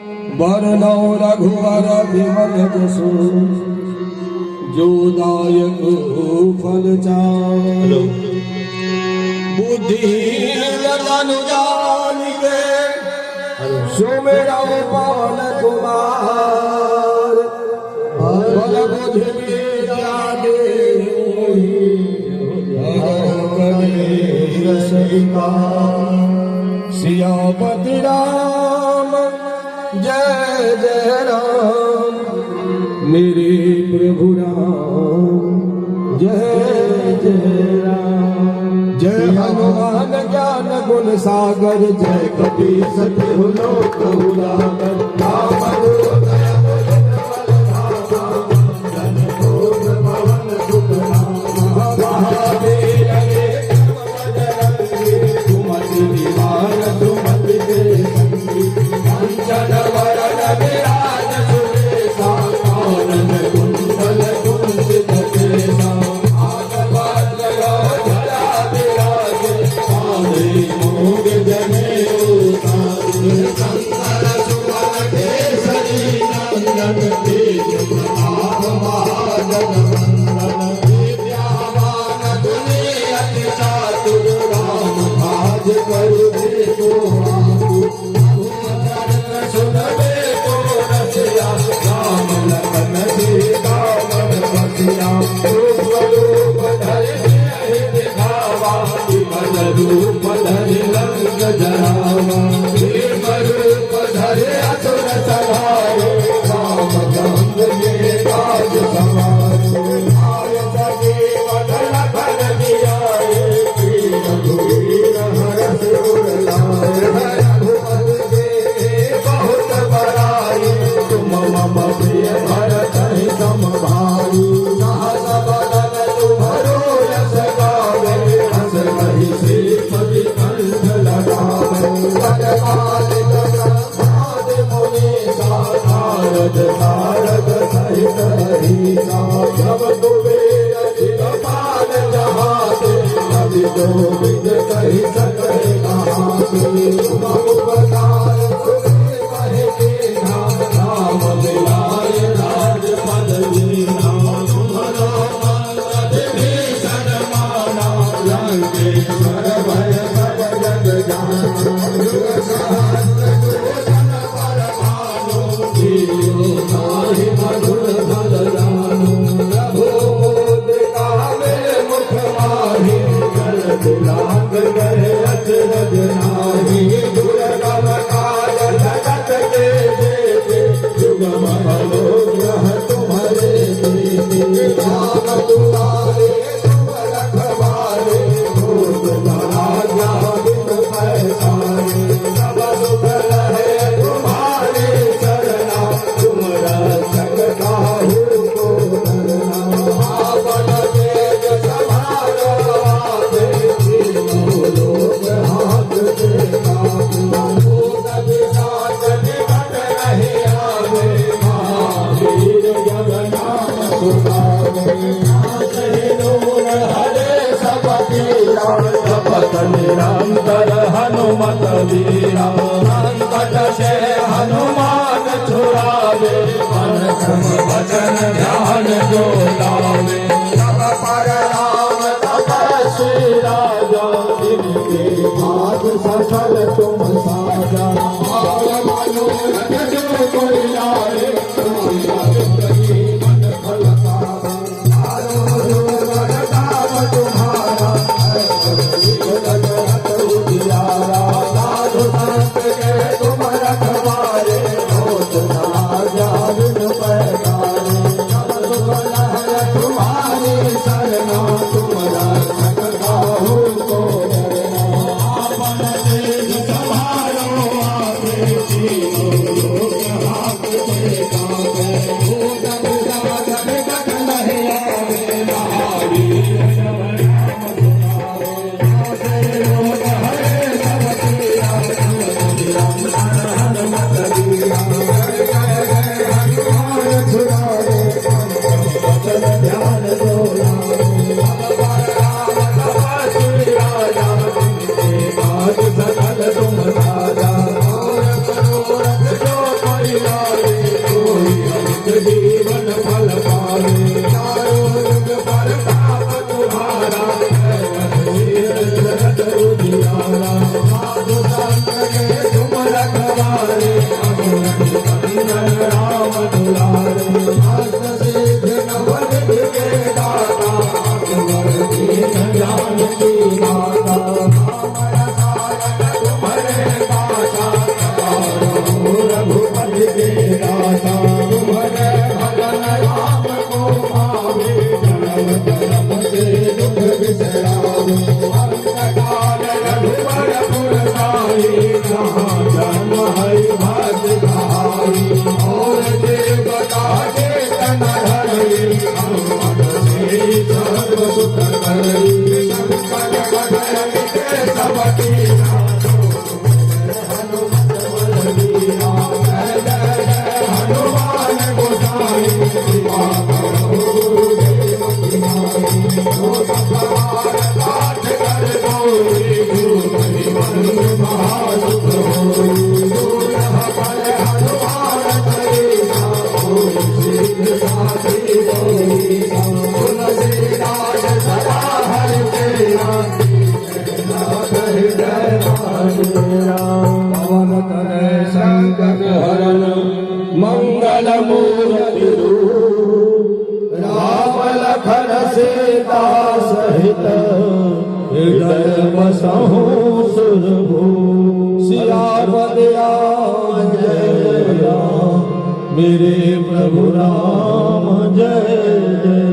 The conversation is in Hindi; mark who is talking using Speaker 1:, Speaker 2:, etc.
Speaker 1: वरनौ रघुवर विमल जसु जो दायक फल चावलो बुद्धिहीन तनु जानिके सुमिरौ पवन कुमार बल बुद्धि विद्या देहि सियापति राम जय जय राम मेरे प्रभु राम जय जय राम। जय हनुमान ज्ञान गुण सागर जय कपीस तिहु लोक उजागर निरंतर हनुमत वीरा संकट से हनुमान छुड़ावे मन क्रम वचन ध्यान जो लावे तब पर राम तपस्वी राजा इनके हाथ सफल तुम साजा मनोरथ जो कोई लाए मन फल तुम राजा राम दुलारे अष्ट सिद्धि नवनिधि के दाता अकबर दीन जानकी माता तुम्हारे दाता रघुपति के दाता तुम्हारे भजन राम को भावे जन्म जन्म के दुख बिसरावे अंतकाल रघुवर पुर जाई जहाँ जन्म हरि भाग्य कहाई और देवता चेतन हरि हनुमत से सर्व सुख करई संकट कटय के सब कीना हनुमत बल बीरा जय जय हनुमान गोसाई कृपा करो गुरुदेव की नाई जो सफल पाठ कर गौरी गुरु हरि बंद महासुख होई दूरह पल हनुमान करीना होई सिद्ध साथी गौरी तुलसीदास सदा हरि तेरा नाथ हृदय मेरा पवन तनय संकट हरण मंगल मूर्ति रूप राम लखन सीता सहित हृदय बसहु सुरभू सियापद जय राम मेरे प्रभु राम जय